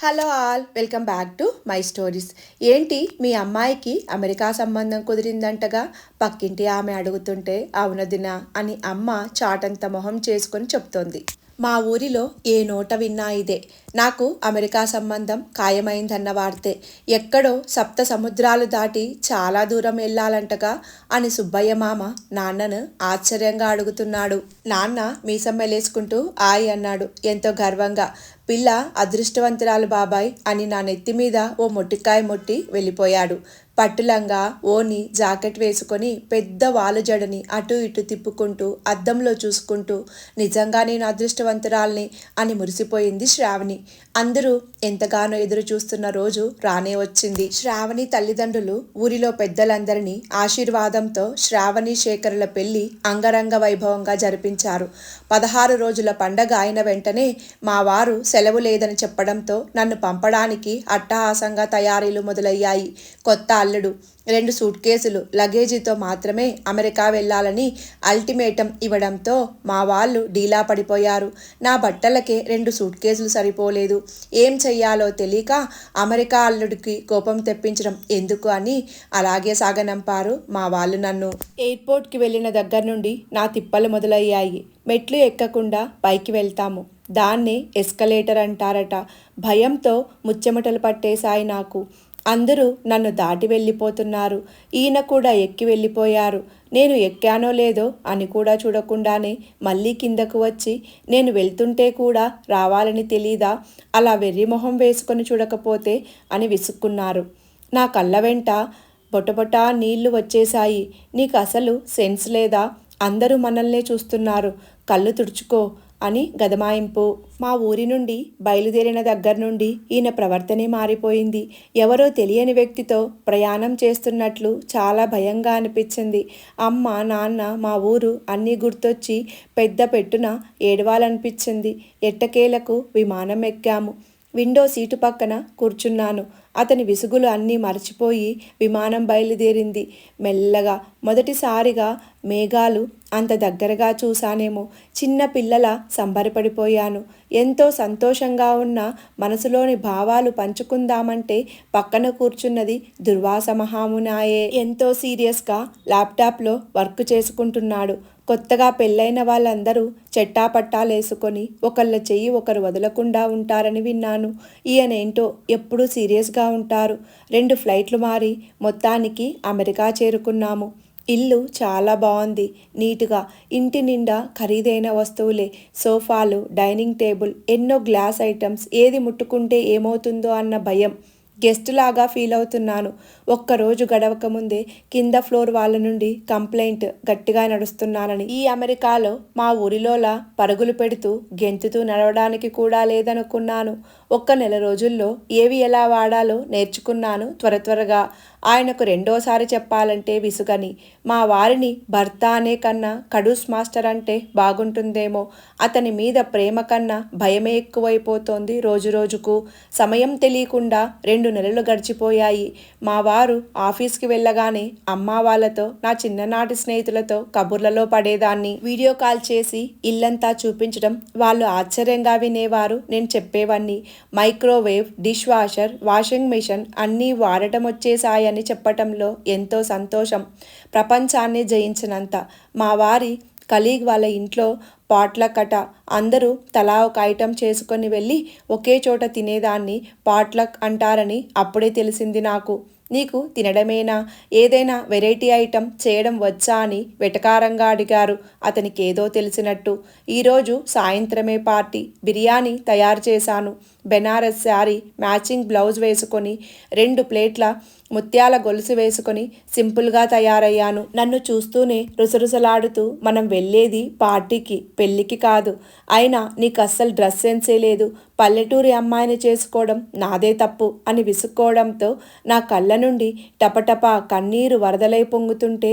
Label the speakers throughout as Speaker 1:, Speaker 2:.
Speaker 1: Hello all, welcome back to my stories. ఏంటి మీ అమ్మాయికి America సంబంధం కుదిరిందంటగా పక్కింటి ఆమె అడుగుతుంటే అవునదినా అని అమ్మ చాటంత మొహం చేసుకొని చెప్తోంది. మా ఊరిలో ఏ నోట విన్నా ఇదే. నాకు అమెరికా సంబంధం ఖాయమైందన్న వార్తే. ఎక్కడో సప్త సముద్రాలు దాటి చాలా దూరం వెళ్ళాలంటగా అని సుబ్బయ్య మామ నాన్నను ఆశ్చర్యంగా అడుగుతున్నాడు. నాన్న మీసం మెలేసుకుంటూ ఆయ్ అన్నాడు ఎంతో గర్వంగా. పిల్ల అదృష్టవంతురాలు బాబాయ్ అని నా నెత్తి మీద ఓ మొట్టికాయ మొట్టి వెళ్ళిపోయాడు. పట్టులంగా ఓని జాకెట్ వేసుకొని పెద్ద వాలుజడని అటు ఇటు తిప్పుకుంటూ అద్దంలో చూసుకుంటూ నిజంగా నేను అదృష్టవంతురాల్ని అని మురిసిపోయింది శ్రావణి. అందరూ ఎంతగానో ఎదురు చూస్తున్న రోజు రానే వచ్చింది. శ్రావణి తల్లిదండ్రులు ఊరిలో పెద్దలందరినీ ఆశీర్వాదంతో శ్రావణి శేఖరుల పెళ్లి అంగరంగ వైభవంగా జరిపించారు. 16 రోజుల పండగ అయిన వెంటనే మా వారు సెలవు లేదని చెప్పడంతో నన్ను పంపడానికి అట్టహాసంగా తయారీలు మొదలయ్యాయి. కొత్త అల్లుడు, 2 సూట్ కేసులు లగేజీతో మాత్రమే అమెరికా వెళ్ళాలని అల్టిమేటం ఇవ్వడంతో మా వాళ్ళు డీలా పడిపోయారు. నా బట్టలకే 2 సూట్ కేసులు సరిపోలేదు. ఏం చెయ్యాలో తెలియక అమెరికా అల్లుడికి కోపం తెప్పించడం ఎందుకు అని అలాగే సాగనంపారు మా వాళ్ళు నన్ను. ఎయిర్పోర్ట్కి వెళ్ళిన దగ్గర నుండి నా తిప్పలు మొదలయ్యాయి. మెట్లు ఎక్కకుండా పైకి వెళ్తాము, దాన్నే ఎస్కలేటర్ అంటారట. భయంతో ముచ్చెమటలు పట్టేశాయి నాకు. అందరూ నన్ను దాటి వెళ్ళిపోతున్నారు. ఈయన కూడా ఎక్కి వెళ్ళిపోయారు. నేను ఎక్కానో లేదో అని కూడా చూడకుండానే మళ్ళీ కిందకు వచ్చి నేను వెళ్తుంటే కూడా రావాలని తెలీదా, అలా వెర్రిమొహం వేసుకొని చూడకపోతే అని విసుక్కున్నారు. నా కళ్ళ వెంట బొటబొటా నీళ్లు వచ్చేశాయి. నీకు అసలు సెన్స్ లేదా? అందరూ మనల్నే చూస్తున్నారు, కళ్ళు తుడుచుకో అని గదమాయింపు. మా ఊరి నుండి బయలుదేరిన దగ్గర నుండి ఈయన ప్రవర్తనే మారిపోయింది. ఎవరో తెలియని వ్యక్తితో ప్రయాణం చేస్తున్నట్లు చాలా భయంగా అనిపించింది. అమ్మ, నాన్న, మా ఊరు అన్నీ గుర్తొచ్చి పెద్ద పెట్టున ఏడవాలనిపించింది. ఎట్టకేలకు విమానం ఎక్కాము. విండో సీటు పక్కన కూర్చున్నాను. అతని విసుగులు అన్నీ మర్చిపోయి విమానం బయలుదేరింది మెల్లగా. మొదటిసారిగా మేఘాలు అంత దగ్గరగా చూశానేమో. చిన్న పిల్లల సంబరపడిపోయాను. ఎంతో సంతోషంగా ఉన్న మనసులోని భావాలు పంచుకుందామంటే పక్కన కూర్చున్నది దుర్వాస మహామునాయే. ఎంతో సీరియస్గా ల్యాప్టాప్లో వర్క్ చేసుకుంటున్నాడు. కొత్తగా పెళ్ళైన వాళ్ళందరూ చెట్టాపట్టాలేసుకొని ఒకళ్ళ చెయ్యి ఒకరు వదలకుండా ఉంటారని విన్నాను. ఈయనేంటో ఎప్పుడూ సీరియస్గా ఉంటారు. 2 ఫ్లైట్లు మారి మొత్తానికి అమెరికా చేరుకున్నాము. ఇల్లు చాలా బాగుంది, నీటుగా. ఇంటి నిండా ఖరీదైన వస్తువులే. సోఫాలు, డైనింగ్ టేబుల్, ఎన్నో గ్లాస్ ఐటమ్స్. ఏది ముట్టుకుంటే ఏమవుతుందో అన్న భయం. గెస్ట్ లాగా ఫీల్ అవుతున్నాను. ఒక్కరోజు గడవక ముందే కింద ఫ్లోర్ వాళ్ళ నుండి కంప్లైంట్ గట్టిగా నడుస్తున్నానని. ఈ అమెరికాలో మా ఊరిలోలా పరుగులు పెడుతూ గెంతుతూ నడవడానికి కూడా లేదనుకున్నాను. ఒక్క నెల రోజుల్లో ఏవి ఎలా వాడాలో నేర్చుకున్నాను త్వరగా. ఆయనకు రెండోసారి చెప్పాలంటే విసుగని. మా వారిని భర్త అనే కన్నా కడూస్ మాస్టర్ అంటే బాగుంటుందేమో. అతని మీద ప్రేమ కన్నా భయమే ఎక్కువైపోతోంది రోజురోజుకు. సమయం తెలియకుండా 2 నెలలు గడిచిపోయాయి. మా వారు ఆఫీస్కి వెళ్ళగానే అమ్మ వాళ్ళతో, నా చిన్ననాటి స్నేహితులతో కబుర్లలో పడేదాన్ని. వీడియో కాల్ చేసి ఇల్లంతా చూపించడం వాళ్ళు ఆశ్చర్యంగా వినేవారు. నేను చెప్పేవాన్ని. Microwave, dish washer, washing machine అన్నీ వాడటం వచ్చేసాయని చెప్పటంలో ఎంతో సంతోషం. ప్రపంచాన్ని జయించినంత. మా వారి కలీగ్ వాళ్ళ ఇంట్లో పాట్లక్ అట. అందరూ తలా ఒక ఐటెం చేసుకొని వెళ్ళి ఒకే చోట తినేదాన్ని పాట్లక్ అంటారని అప్పుడే తెలిసింది నాకు. నీకు తినడమేనా, ఏదైనా వెరైటీ ఐటెం చేయడం వచ్చా అని వెటకారంగా అడిగారు అతనికి ఏదో తెలిసినట్టు. ఈరోజు సాయంత్రమే పార్టీ. బిర్యానీ తయారు చేశాను. బెనారస్ శారీ, మ్యాచింగ్ బ్లౌజ్ వేసుకొని 2 ప్లేట్ల ముత్యాల గొలుసు వేసుకొని సింపుల్గా తయారయ్యాను. నన్ను చూస్తూనే రుసరుసలాడుతూ, మనం వెళ్ళేది పార్టీకి, పెళ్ళికి కాదు. అయినా నీకు అస్సలు డ్రెస్ సెన్సే లేదు. పల్లెటూరి అమ్మాయిని చేసుకోవడం నాదే తప్పు అని విసుక్కోవడంతో నా కళ్ళ నుండి టపటపా కన్నీరు వరదలై పొంగుతుంటే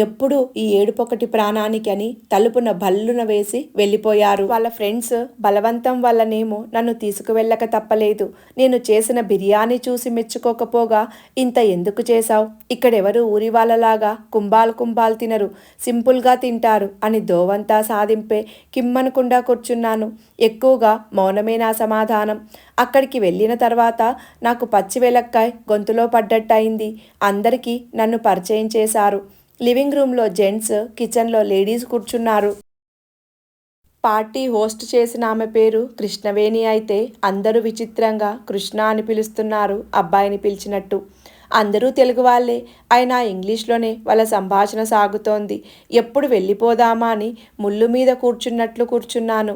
Speaker 1: ఎప్పుడు ఈ ఏడుపొకటి ప్రాణానికి అని తలుపున భల్లున వేసి వెళ్ళిపోయారు. వాళ్ళ ఫ్రెండ్స్ బలవంతం వల్లనేమో నన్ను తీసుకువెళ్ళ వెళ్ళక తప్పలేదు. నేను చేసిన బిర్యానీ చూసి మెచ్చుకోకపోగా ఇంత ఎందుకు చేశావు? ఇక్కడెవరు ఊరి వాళ్ళలాగా కుంభాలు తినరు, సింపుల్గా తింటారు అని దోవంతా సాధింపే కిమ్మనకుండా కూర్చున్నాను. ఎక్కువగా మౌనమే నా సమాధానం. అక్కడికి వెళ్ళిన తర్వాత నాకు పచ్చి వెలక్కాయ గొంతులో పడ్డట్టయింది. అందరికీ నన్ను పరిచయం చేశారు. లివింగ్ రూమ్లో జెంట్స్, కిచెన్లో లేడీస్ కూర్చున్నారు. పార్టీ హోస్ట్ చేసిన ఆమె పేరు కృష్ణవేణి అయితే అందరూ విచిత్రంగా కృష్ణ అని పిలుస్తున్నారు, అబ్బాయిని పిలిచినట్టు. అందరూ తెలుగు వాళ్ళే, అయినా ఇంగ్లీష్లోనే వాళ్ళ సంభాషణ సాగుతోంది. ఎప్పుడు వెళ్ళిపోదామా అని ముళ్ళు మీద కూర్చున్నట్లు కూర్చున్నాను.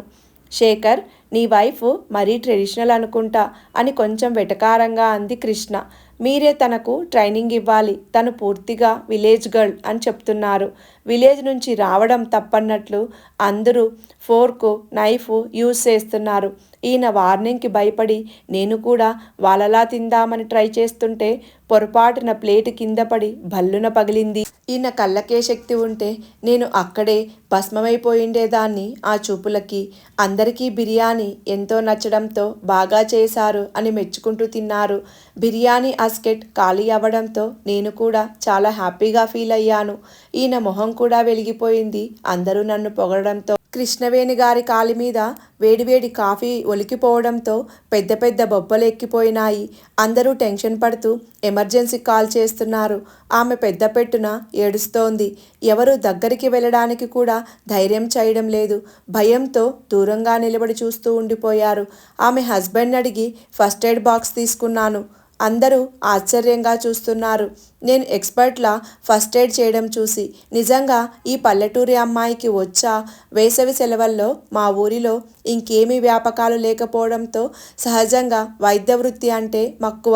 Speaker 1: శేఖర్, నీ వైఫ్ మరీ ట్రెడిషనల్ అనుకుంటా అని కొంచెం వెటకారంగా అంది కృష్ణ. మీరే తనకు ట్రైనింగ్ ఇవ్వాలి, తను పూర్తిగా విలేజ్ గర్ల్ అని చెప్తున్నారు. విలేజ్ నుంచి రావడం తప్పన్నట్లు అందరూ ఫోర్కు నైఫ్ యూజ్ చేస్తున్నారు. ఈయన వార్నింగ్కి భయపడి నేను కూడా వాళ్ళలా తిందామని ట్రై చేస్తుంటే పొరపాటున ప్లేటు కింద పడి భల్లున పగిలింది. ఈయన కళ్ళకే శక్తి ఉంటే నేను అక్కడే భస్మమైపోయిండేదాన్ని ఆ చూపులకి. అందరికీ బిర్యానీ ఎంతో నచ్చడంతో బాగా చేశారు అని మెచ్చుకుంటూ తిన్నారు. బిర్యానీ అస్కెట్ ఖాళీ అవ్వడంతో నేను కూడా చాలా హ్యాపీగా ఫీల్ అయ్యాను. ఈయన మొహం కూడా వెలిగిపోయింది అందరూ నన్ను పొగడంతో. కృష్ణవేణి గారి కాలి మీద వేడివేడి కాఫీ ఒలికిపోవడంతో పెద్ద పెద్ద బొబ్బలు ఎక్కిపోయినాయి. అందరూ టెన్షన్ పడుతూ ఎమర్జెన్సీ కాల్ చేస్తున్నారు. ఆమె పెద్ద పెట్టున ఏడుస్తోంది. ఎవరు దగ్గరికి వెళ్ళడానికి కూడా ధైర్యం చేయడం లేదు. భయంతో దూరంగా నిలబడి చూస్తూ ఉండిపోయారు. ఆమె హస్బెండ్ అడిగి ఫస్ట్ ఎయిడ్ బాక్స్ తీసుకున్నాను. అందరూ ఆశ్చర్యంగా చూస్తున్నారు నేను ఎక్స్పర్ట్లా ఫస్ట్ ఎయిడ్ చేయడం చూసి. నిజంగా ఈ పల్లెటూరి అమ్మాయికి వచ్చా? వేసవి సెలవుల్లో మా ఊరిలో ఇంకేమీ వ్యాపకాలు లేకపోవడంతో సహజంగా వైద్య వృత్తి అంటే మక్కువ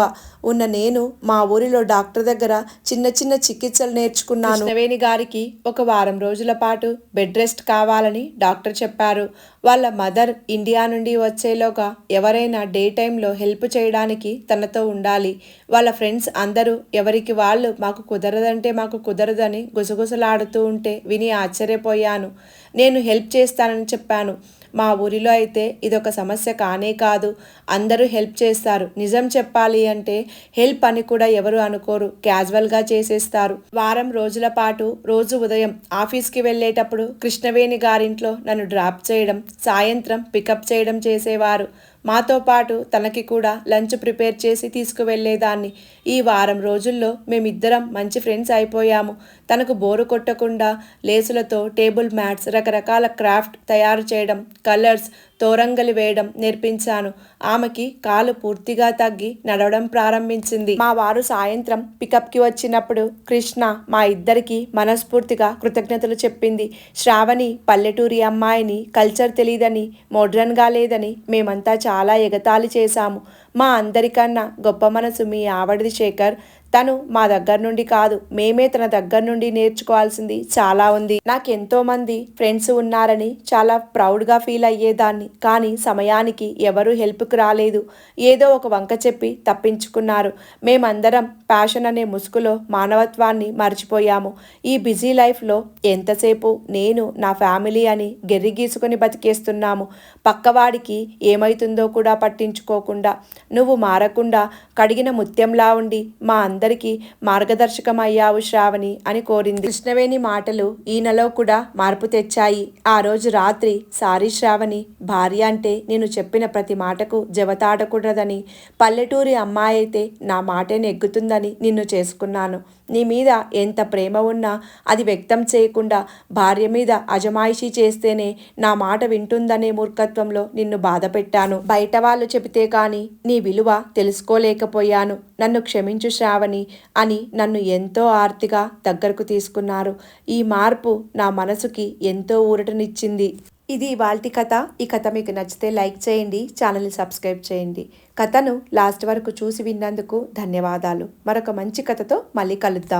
Speaker 1: ఉన్న నేను మా ఊరిలో డాక్టర్ దగ్గర చిన్న చిన్న చికిత్సలు నేర్చుకున్నాను. కృష్ణవేణి గారికి ఒక వారం రోజుల పాటు బెడ్ రెస్ట్ కావాలని డాక్టర్ చెప్పారు. వాళ్ళ మదర్ ఇండియా నుండి వచ్చేలోగా ఎవరైనా డే టైంలో హెల్ప్ చేయడానికి తనతో ఉండాలి. వాళ్ళ ఫ్రెండ్స్ అందరూ ఎవరికి వాళ్ళు మాకు కుదరదని గుసగుసలాడుతూ ఉంటే విని ఆశ్చర్యపోయాను. నేను హెల్ప్ చేస్తానని చెప్పాను. మా ఊరిలో అయితే ఇదొక సమస్య కానే కాదు, అందరూ హెల్ప్ చేస్తారు. నిజం చెప్పాలి అంటే హెల్ప్ అని కూడా ఎవరు అనుకోరు, క్యాజువల్గా చేసేస్తారు. వారం రోజుల పాటు రోజు ఉదయం ఆఫీస్కి వెళ్ళేటప్పుడు కృష్ణవేణి గారింట్లో నన్ను డ్రాప్ చేయడం, సాయంత్రం పికప్ చేయడం చేసేవారు. మాతో పాటు తనకి కూడా లంచ్ ప్రిపేర్ చేసి తీసుకువెళ్ళేదాన్ని. ఈ వారం రోజుల్లో మేమిద్దరం మంచి ఫ్రెండ్స్ అయిపోయాము. తనకు బోరు కొట్టకుండా లేసులతో టేబుల్ మ్యాట్స్, రకరకాల క్రాఫ్ట్ తయారు చేయడం, కలర్స్, తోరంగలు వేయడం నేర్పించాను. ఆమెకి కాలు పూర్తిగా తగ్గి నడవడం ప్రారంభించింది. మా వారు సాయంత్రం పికప్కి వచ్చినప్పుడు కృష్ణ మా ఇద్దరికి మనస్ఫూర్తిగా కృతజ్ఞతలు చెప్పింది. శ్రావణి పల్లెటూరి అమ్మాయిని, కల్చర్ తెలీదని, మోడ్రన్గా లేదని మేమంతా చాలా ఎగతాళి చేశాము. మా అందరికన్నా గొప్ప మనసు మీ ఆవిడది శేఖర్. తను మా దగ్గర నుండి కాదు, మేమే తన దగ్గర నుండి నేర్చుకోవాల్సింది చాలా ఉంది. నాకెంతో మంది ఫ్రెండ్స్ ఉన్నారని చాలా ప్రౌడ్గా ఫీల్ అయ్యేదాన్ని. కానీ సమయానికి ఎవరూ హెల్ప్కి రాలేదు. ఏదో ఒక వంక చెప్పి తప్పించుకున్నారు. మేమందరం ప్యాషన్ అనే ముసుగులో మానవత్వాన్ని మర్చిపోయాము. ఈ బిజీ లైఫ్లో ఎంతసేపు నేను నా ఫ్యామిలీ అని గెర్రి గీసుకొని బతికేస్తున్నాము. పక్కవాడికి ఏమైతుందో కూడా పట్టించుకోకుండా, నువ్వు మారకుండా కడిగిన ముత్యంలా ఉండి మా అందరికీ మార్గదర్శకమయ్యావు శ్రావణి అని కోరింది. కృష్ణవేణి మాటలు ఈయనలో కూడా మార్పు తెచ్చాయి. ఆ రోజు రాత్రి, సారీ శ్రావణి, భార్య అంటే నేను చెప్పిన ప్రతి మాటకు జవతాడకూడదని, పల్లెటూరి అమ్మాయి అయితే నా మాటే నెగ్గుతుందని నిన్ను చేసుకున్నాను. నీ మీద ఎంత ప్రేమ ఉన్నా అది వ్యక్తం చేయకుండా భార్య మీద అజమాయిషీ చేస్తేనే నా మాట వింటుందనే మూర్ఖత్వంలో నిన్ను బాధ పెట్టాను. బయట వాళ్ళు చెబితే కానీ నీ విలువ తెలుసుకోలేకపోయాను. నన్ను క్షమించు శ్రావణి అని నన్ను ఎంతో ఆర్తిగా దగ్గరకు తీసుకున్నారు. ఈ మార్పు నా మనసుకి ఎంతో ఊరటనిచ్చింది. ఇది ఇవాల్టి కథ. ఈ కథ మీకు నచ్చితే లైక్ చేయండి, ఛానల్ని సబ్స్క్రైబ్ చేయండి. కథను లాస్ట్ వరకు చూసి విన్నందుకు ధన్యవాదాలు. మరొక మంచి కథతో మళ్ళీ కలుద్దాం.